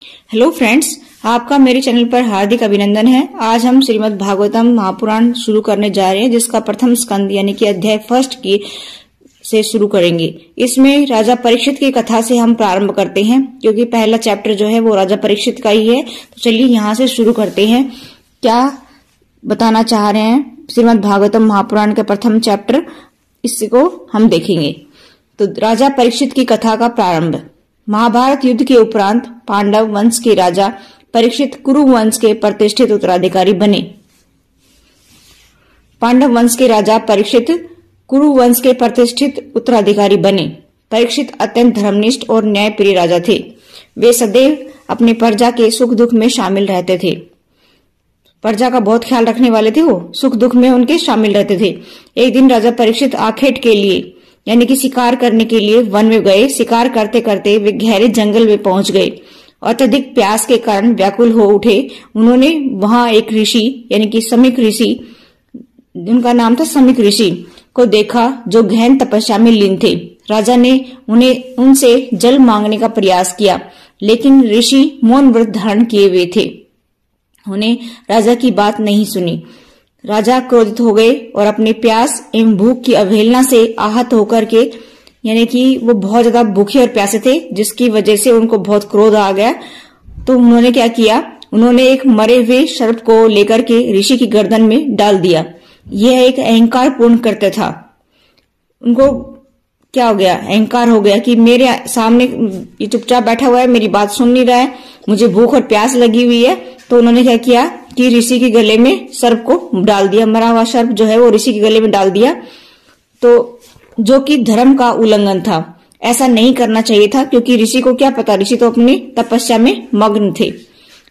Hello friends, आपका मेरे channel पर हार्दिक अभिनंदन है। आज हम श्रीमद् भागवतम महापुराण शुरू करने जा रहे हैं, जिसका प्रथम स्कंद यानी कि अध्याय फर्स्ट की से शुरू करेंगे। इसमें राजा परीक्षित की कथा से हम प्रारंभ करते हैं, क्योंकि पहला चैप्टर जो है वो राजा परीक्षित का ही है। तो चलिए यहाँ से शुरू करते हैं। क्या बताना चाह रहे हैं श्रीमद् भागवतम महापुराण के प्रथम चैप्टर, इसको हम देखेंगे। तो राजा परीक्षित की कथा का प्रारंभ। महाभारत युद्ध के उपरांत पांडव वंश के राजा परीक्षित कुरु वंश के प्रतिष्ठित उत्तराधिकारी बने। पांडव वंश के राजा परीक्षित कुरु वंश के प्रतिष्ठित उत्तराधिकारी बने। परीक्षित अत्यंत धर्मनिष्ठ और न्यायप्रिय राजा थे। वे सदैव अपने प्रजा के सुख दुख में शामिल रहते थे। प्रजा का बहुत ख्याल रखने वाले थे वो, सुख दुख में उनके शामिल रहते थे। एक दिन राजा परीक्षित आखेट के लिए यानी कि शिकार करने के लिए वन में गए। शिकार करते करते वे गहरे जंगल में पहुंच गए। अत्यधिक प्यास के कारण व्याकुल हो उठे। उन्होंने वहां एक ऋषि यानी कि समीक ऋषि, उनका नाम था समीक ऋषि, को देखा जो गहन तपस्या में लीन थे। राजा ने उनसे जल मांगने का प्रयास किया, लेकिन ऋषि मौन व्रत धारण किए हुए थे। उन्हें राजा की बात नहीं सुनी। राजा क्रोधित हो गए और अपने प्यास एवं भूख की अवहेलना से आहत होकर के, यानी कि वो बहुत ज्यादा भूखे और प्यासे थे, जिसकी वजह से उनको बहुत क्रोध आ गया। तो उन्होंने क्या किया, उन्होंने एक मरे हुए सर्प को लेकर के ऋषि की गर्दन में डाल दिया। यह एक अहंकार पूर्ण कृत्य था। उनको क्या हो गया, अहंकार हो गया कि मेरे सामने ये चुपचाप बैठा हुआ है, मेरी बात सुन नहीं रहा है, मुझे भूख और प्यास लगी हुई है। तो उन्होंने क्या किया कि ऋषि के गले में सर्प को डाल दिया। मरा हुआ सर्प जो है वो ऋषि के गले में डाल दिया, तो जो कि धर्म का उल्लंघन था। ऐसा नहीं करना चाहिए था, क्योंकि ऋषि को क्या पता, ऋषि तो अपनी तपस्या में मग्न थे।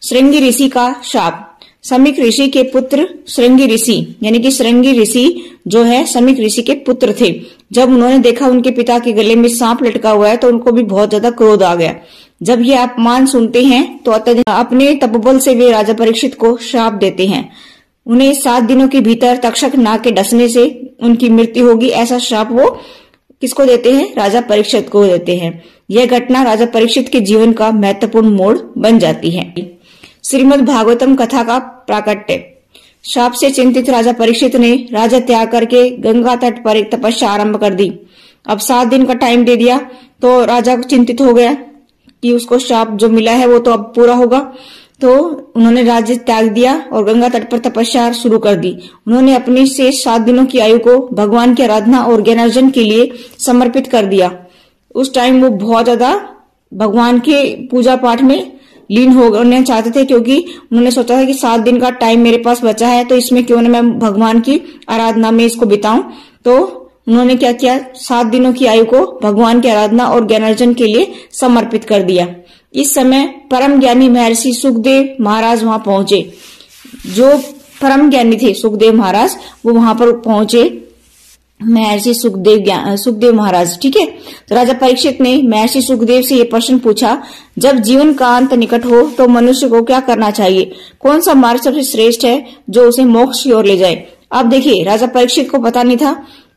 श्रृंगी ऋषि का शाप। समीक ऋषि के पुत्र श्रृंगी ऋषि यानी कि श्रृंगी ऋषि जो है समीक ऋषि के पुत्र थे। जब उन्होंने देखा उनके पिता के गले में सांप लटका हुआ है, तो उनको भी बहुत ज्यादा क्रोध आ गया। जब ये अपमान सुनते हैं तो अपने तपोबल से वे राजा परीक्षित को श्राप देते हैं। उन्हें 7 दिनों के भीतर तक्षक नाग के डसने से उनकी मृत्यु होगी, ऐसा श्राप वो किसको देते हैं, राजा परीक्षित को देते हैं। यह घटना राजा परीक्षित के जीवन का महत्वपूर्ण मोड़ बन जाती है। श्रीमद् भागवतम कथा का प्राकट्य। श्राप से चिंतित राजा परीक्षित ने राजा त्याग करके गंगा तट पर एक तपस्या आरंभ कर दी। अब 7 दिन का टाइम दे दिया, तो राजा चिंतित हो गया कि उसको श्राप जो मिला है वो तो अब पूरा होगा। तो उन्होंने राज्य त्याग दिया और गंगा तट पर तपस्या शुरू कर दी। उन्होंने अपनी शेष 7 दिनों की आयु को भगवान की आराधना और ज्ञानार्जन के लिए समर्पित कर दिया। उस टाइम वो बहुत ज्यादा भगवान के पूजा पाठ में लीन होना चाहते थे, क्योंकि उन्होंने सोचा था कि 7 दिन का टाइम मेरे पास बचा है, तो इसमें क्यों न मैं भगवान की आराधना में इसको बिताऊं। तो उन्होंने क्या किया, 7 दिनों की आयु को भगवान की आराधना और ज्ञानार्जन के लिए समर्पित कर दिया। इस समय परम ज्ञानी महर्षि सुखदेव महाराज वहां पहुंचे। जो परम ज्ञानी थे सुखदेव महाराज, वो वहां पर पहुंचे, महर्षि सुखदेव महाराज। ठीक है। तो राजा परीक्षित ने महर्षि सुखदेव से ये प्रश्न पूछा, जब जीवन का अंत निकट हो तो मनुष्य को क्या करना चाहिए? कौन सा मार्ग सबसे श्रेष्ठ है जो उसे मोक्ष की ओर ले जाए? अब देखिए, राजा परीक्षित को पता नहीं था,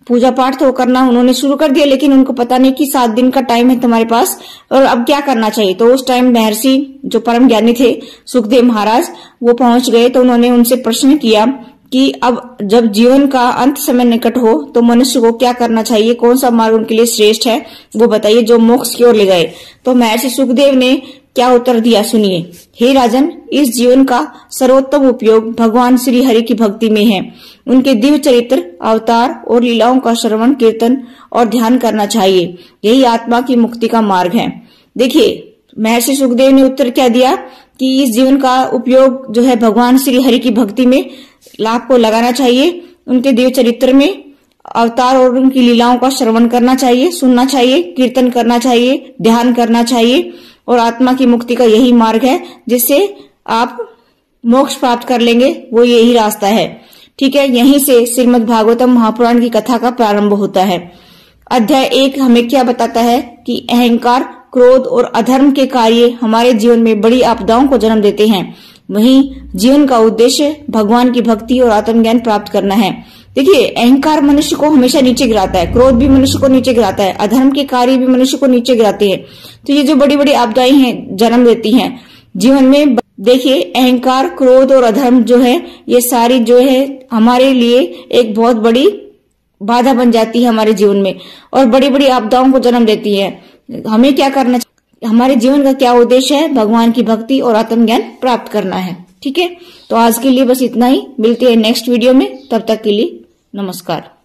पूजा पाठ तो करना उन्होंने शुरू कर दिया, लेकिन उनको पता नहीं कि 7 दिन का टाइम है तुम्हारे पास और अब क्या करना चाहिए। तो उस टाइम महर्षि जो परम ज्ञानी थे सुखदेव महाराज, वो पहुंच गए। तो उन्होंने उनसे प्रश्न किया कि अब जब जीवन का अंत समय निकट हो तो मनुष्य को क्या करना चाहिए, कौन सा मार्ग उनके लिए श्रेष्ठ है, वो बताइए जो मोक्ष की ओर ले जाए। तो महर्षि सुखदेव ने क्या उत्तर दिया, सुनिए। हे राजन, इस जीवन का सर्वोत्तम उपयोग भगवान श्री हरि की भक्ति में है। उनके दिव्य चरित्र, अवतार और लीलाओं का श्रवण, कीर्तन और ध्यान करना चाहिए। यही आत्मा की मुक्ति का मार्ग है। देखिए, महर्षि सुखदेव ने उत्तर क्या दिया कि इस जीवन का उपयोग जो है भगवान श्री हरि की भक्ति में लाभ को लगाना चाहिए। उनके दिव्य चरित्र में अवतार और उनकी लीलाओं का श्रवण करना चाहिए, सुनना चाहिए, कीर्तन करना चाहिए, ध्यान करना चाहिए, और आत्मा की मुक्ति का यही मार्ग है जिससे आप मोक्ष प्राप्त कर लेंगे। वो यही रास्ता है। ठीक है। यहीं से श्रीमद् भागवतम महापुराण की कथा का प्रारंभ होता है। अध्याय 1 हमें क्या बताता है कि अहंकार, क्रोध और अधर्म के कार्य हमारे जीवन में बड़ी आपदाओं को जन्म देते हैं। वहीं जीवन का उद्देश्य भगवान की भक्ति और आत्मज्ञान प्राप्त करना है। देखिए, अहंकार मनुष्य को हमेशा नीचे गिराता है, क्रोध भी मनुष्य को नीचे गिराता है, अधर्म के कार्य भी मनुष्य को नीचे गिराते हैं। तो ये जो बड़ी बड़ी आपदाएं हैं जन्म देती हैं, जीवन में देखिए अहंकार, क्रोध और अधर्म जो है ये सारी जो है हमारे लिए एक बहुत बड़ी बाधा बन जाती है हमारे जीवन में और बड़ी बड़ी आपदाओं को जन्म देती है। हमें क्या करना चाहिए, हमारे जीवन का क्या उद्देश्य है, भगवान की भक्ति और आत्मज्ञान प्राप्त करना है। ठीक है, तो आज के लिए बस इतना ही, मिलते हैं नेक्स्ट वीडियो में, तब तक के लिए नमस्कार।